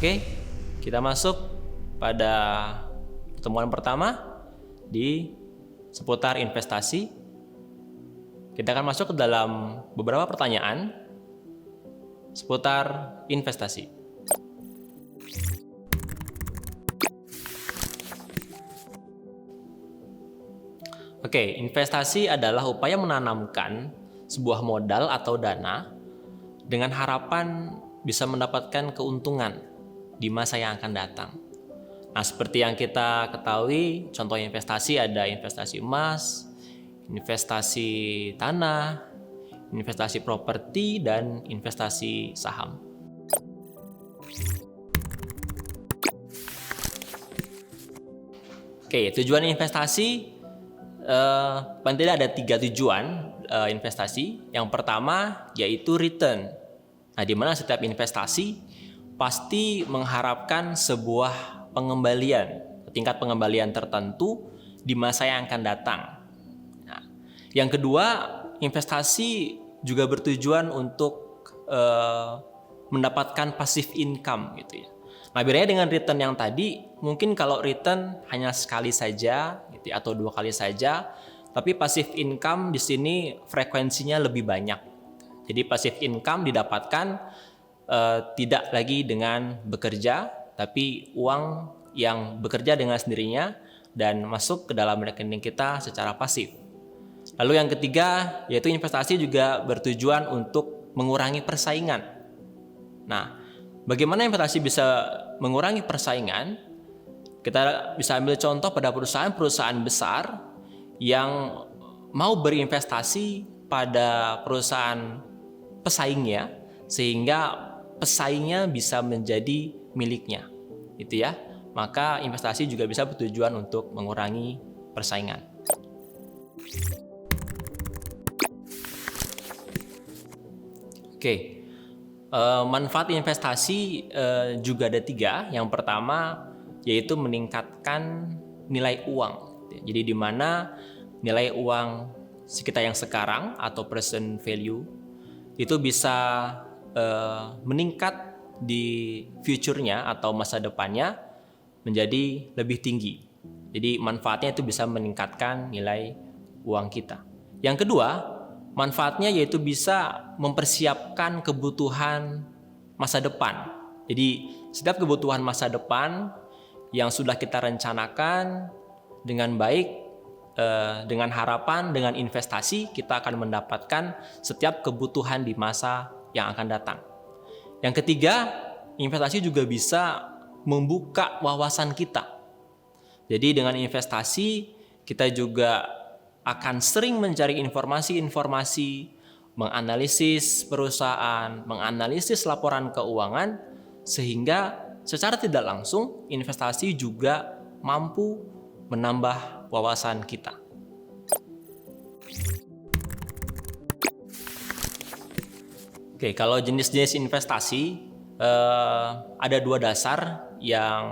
Oke, kita masuk pada pertemuan pertama di seputar investasi. Kita akan masuk ke dalam beberapa pertanyaan seputar investasi. Oke, investasi adalah upaya menanamkan sebuah modal atau dana dengan harapan bisa mendapatkan keuntungan di masa yang akan datang. Nah, seperti yang kita ketahui, contoh investasi ada investasi emas, investasi tanah, investasi properti, dan investasi saham. Oke, tujuan investasi paling tidak ada 3 tujuan investasi. Yang pertama yaitu return. Nah, di mana setiap investasi pasti mengharapkan sebuah pengembalian, tingkat pengembalian tertentu di masa yang akan datang. Nah, yang kedua, investasi juga bertujuan untuk mendapatkan passive income gitu ya. Nah, bedanya dengan return yang tadi, mungkin kalau return hanya sekali saja gitu ya, atau 2 kali saja, tapi passive income di sini frekuensinya lebih banyak. Jadi passive income didapatkan tidak lagi dengan bekerja, tapi uang yang bekerja dengan sendirinya dan masuk ke dalam rekening kita secara pasif. Lalu yang ketiga yaitu investasi juga bertujuan untuk mengurangi persaingan. Nah, bagaimana investasi bisa mengurangi persaingan? Kita bisa ambil contoh pada perusahaan-perusahaan besar yang mau berinvestasi pada perusahaan pesaingnya sehingga pesaingnya bisa menjadi miliknya. Gitu ya. Maka investasi juga bisa bertujuan untuk mengurangi persaingan. Oke. Manfaat investasi juga ada 3. Yang pertama yaitu meningkatkan nilai uang. Jadi di mana nilai uang kita yang sekarang atau present value itu bisa meningkat di future-nya atau masa depannya menjadi lebih tinggi. Jadi manfaatnya itu bisa meningkatkan nilai uang kita. Yang kedua, manfaatnya yaitu bisa mempersiapkan kebutuhan masa depan. Jadi setiap kebutuhan masa depan yang sudah kita rencanakan dengan baik, dengan harapan, dengan investasi, kita akan mendapatkan setiap kebutuhan di masa yang akan datang. Yang ketiga, investasi juga bisa membuka wawasan kita. Jadi dengan investasi, kita juga akan sering mencari informasi-informasi, menganalisis perusahaan, menganalisis laporan keuangan, sehingga secara tidak langsung investasi juga mampu menambah wawasan kita. Oke, kalau jenis-jenis investasi ada 2 dasar yang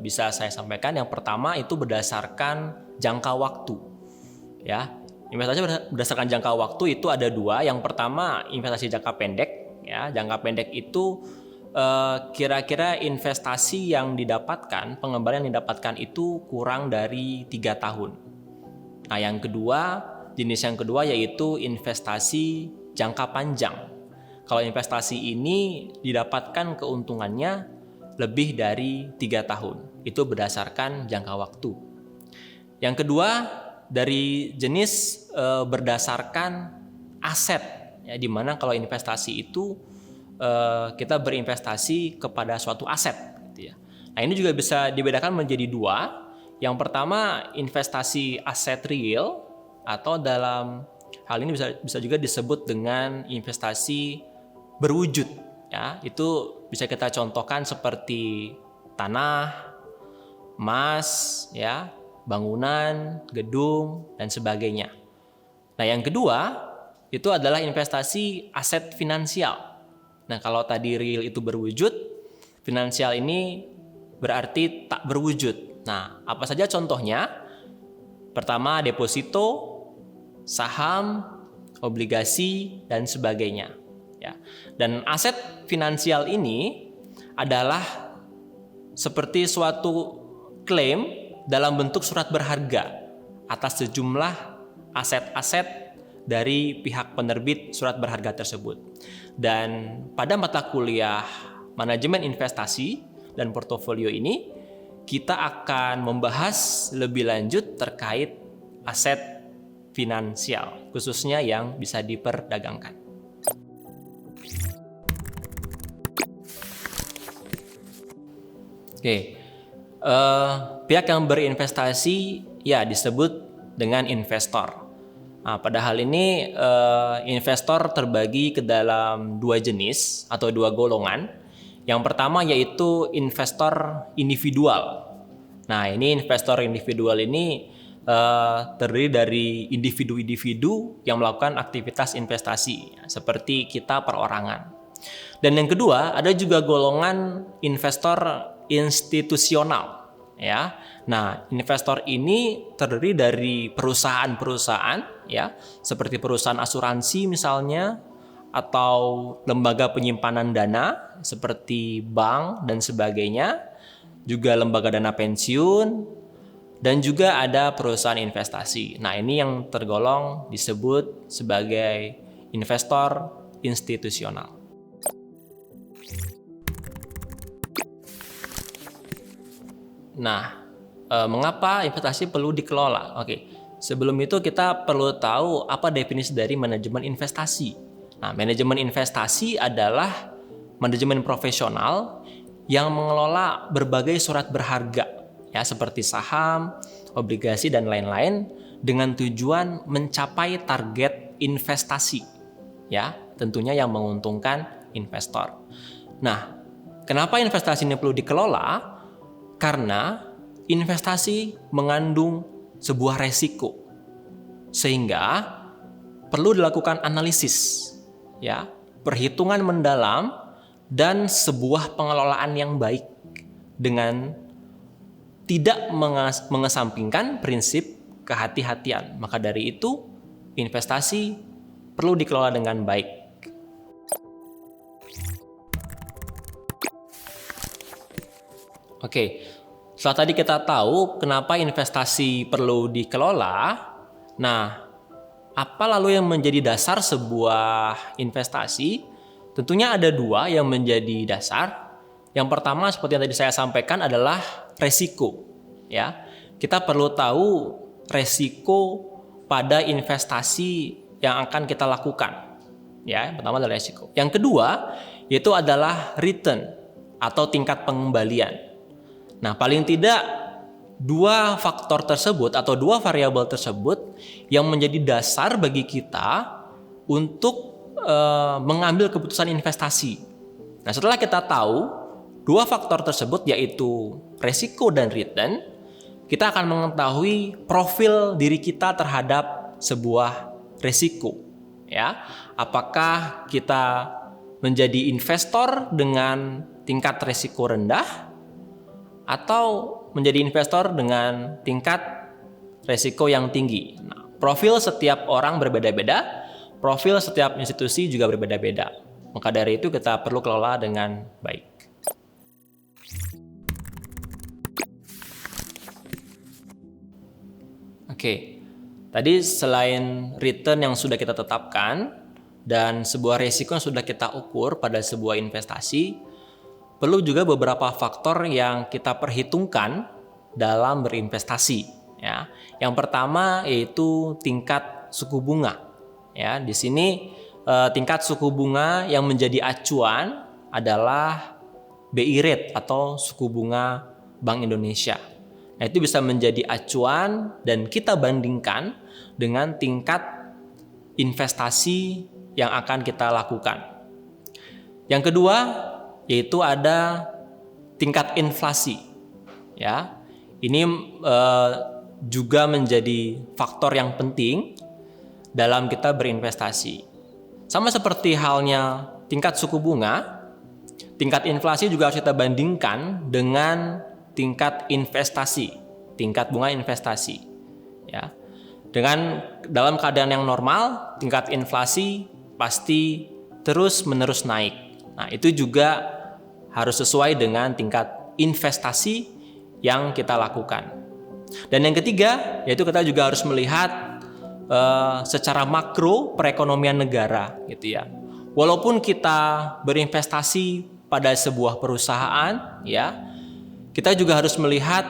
bisa saya sampaikan. Yang pertama itu berdasarkan jangka waktu. Ya, investasi berdasarkan jangka waktu itu ada 2. Yang pertama investasi jangka pendek. Ya, jangka pendek itu kira-kira investasi yang didapatkan, pengembalian yang didapatkan itu kurang dari 3 tahun. Nah, yang kedua, jenis yang kedua yaitu investasi jangka panjang. Kalau investasi ini didapatkan keuntungannya lebih dari 3 tahun. Itu berdasarkan jangka waktu. Yang kedua, dari jenis berdasarkan aset. Ya, di mana kalau investasi itu kita berinvestasi kepada suatu aset gitu ya. Nah, ini juga bisa dibedakan menjadi 2. Yang pertama investasi aset real, atau dalam hal ini bisa juga disebut dengan investasi berwujud ya. Itu bisa kita contohkan seperti tanah, emas ya, bangunan, gedung dan sebagainya. Nah, yang kedua itu adalah investasi aset finansial. Nah, kalau tadi real itu berwujud, finansial ini berarti tak berwujud. Nah, apa saja contohnya? Pertama, deposito, saham, obligasi, dan sebagainya. Ya. Dan aset finansial ini adalah seperti suatu klaim dalam bentuk surat berharga atas sejumlah aset-aset dari pihak penerbit surat berharga tersebut. Dan pada mata kuliah manajemen investasi dan portofolio ini, kita akan membahas lebih lanjut terkait aset finansial, khususnya yang bisa diperdagangkan. Oke, pihak yang berinvestasi ya disebut dengan investor. Nah, pada hal ini investor terbagi ke dalam dua jenis atau dua golongan. Yang pertama yaitu investor individual. Nah, ini investor individual ini terdiri dari individu-individu yang melakukan aktivitas investasi seperti kita perorangan. Dan yang kedua, ada juga golongan investor institusional, ya. Nah, investor ini terdiri dari perusahaan-perusahaan, ya, seperti perusahaan asuransi misalnya, atau lembaga penyimpanan dana seperti bank dan sebagainya, juga lembaga dana pensiun, dan juga ada perusahaan investasi. Nah, ini yang tergolong disebut sebagai investor institusional. Nah, mengapa investasi perlu dikelola? Oke, sebelum itu kita perlu tahu apa definisi dari manajemen investasi. Nah, manajemen investasi adalah manajemen profesional yang mengelola berbagai surat berharga, ya, seperti saham, obligasi, dan lain-lain dengan tujuan mencapai target investasi, ya, tentunya yang menguntungkan investor. Nah, kenapa investasi ini perlu dikelola? Karena investasi mengandung sebuah resiko, sehingga perlu dilakukan analisis, ya, perhitungan mendalam dan sebuah pengelolaan yang baik dengan tidak mengesampingkan prinsip kehati-hatian. Maka dari itu, investasi perlu dikelola dengan baik. Oke, setelah tadi kita tahu kenapa investasi perlu dikelola, nah, apa lalu yang menjadi dasar sebuah investasi? Tentunya ada dua yang menjadi dasar. Yang pertama, seperti yang tadi saya sampaikan, adalah resiko. Ya, kita perlu tahu resiko pada investasi yang akan kita lakukan. Ya, yang pertama adalah resiko. Yang kedua, yaitu adalah return atau tingkat pengembalian. Nah, paling tidak dua faktor tersebut atau dua variabel tersebut yang menjadi dasar bagi kita untuk mengambil keputusan investasi. Nah, setelah kita tahu dua faktor tersebut yaitu resiko dan return, kita akan mengetahui profil diri kita terhadap sebuah resiko. Ya, apakah kita menjadi investor dengan tingkat resiko rendah atau menjadi investor dengan tingkat resiko yang tinggi. Nah, profil setiap orang berbeda-beda, profil setiap institusi juga berbeda-beda. Maka dari itu kita perlu kelola dengan baik. Oke, tadi selain return yang sudah kita tetapkan dan sebuah resiko yang sudah kita ukur pada sebuah investasi, perlu juga beberapa faktor yang kita perhitungkan dalam berinvestasi. Ya, yang pertama yaitu tingkat suku bunga. Ya, di sini tingkat suku bunga yang menjadi acuan adalah BI rate atau suku bunga Bank Indonesia. Nah, itu bisa menjadi acuan dan kita bandingkan dengan tingkat investasi yang akan kita lakukan. Yang kedua, yaitu ada tingkat inflasi. Ya, ini juga menjadi faktor yang penting dalam kita berinvestasi. Sama seperti halnya tingkat suku bunga, tingkat inflasi juga harus kita bandingkan dengan tingkat investasi, tingkat bunga investasi. Ya, dengan dalam keadaan yang normal, tingkat inflasi pasti terus-menerus naik. Nah, itu juga harus sesuai dengan tingkat investasi yang kita lakukan. Dan yang ketiga, yaitu kita juga harus melihat secara makro perekonomian negara, gitu ya. Walaupun kita berinvestasi pada sebuah perusahaan, ya, kita juga harus melihat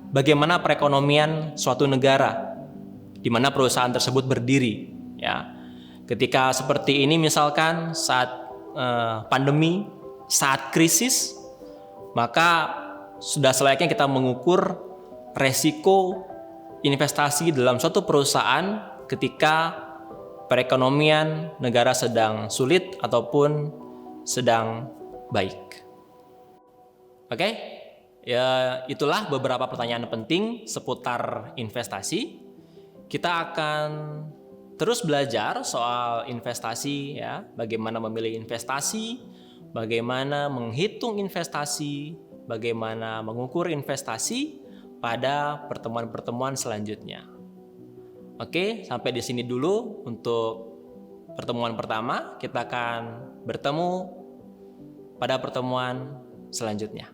bagaimana perekonomian suatu negara di mana perusahaan tersebut berdiri, ya. Ketika seperti ini, misalkan saat pandemi, saat krisis, maka sudah selayaknya kita mengukur resiko investasi dalam suatu perusahaan ketika perekonomian negara sedang sulit ataupun sedang baik. Oke, ya itulah beberapa pertanyaan penting seputar investasi. Kita akan terus belajar soal investasi, ya, bagaimana memilih investasi, bagaimana menghitung investasi, bagaimana mengukur investasi pada pertemuan-pertemuan selanjutnya. Oke, sampai di sini dulu untuk pertemuan pertama. Kita akan bertemu pada pertemuan selanjutnya.